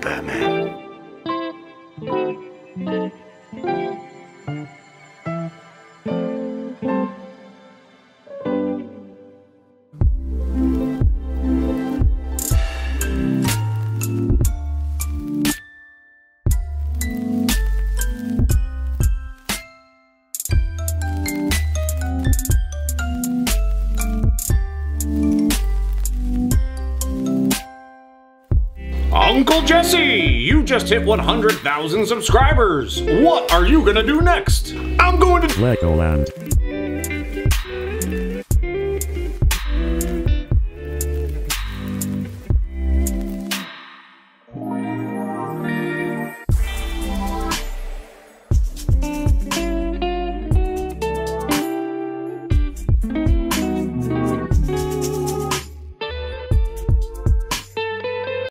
Batman. Uncle Jesse, you just hit 100,000 subscribers. What are you gonna do next? I'm going to Legoland.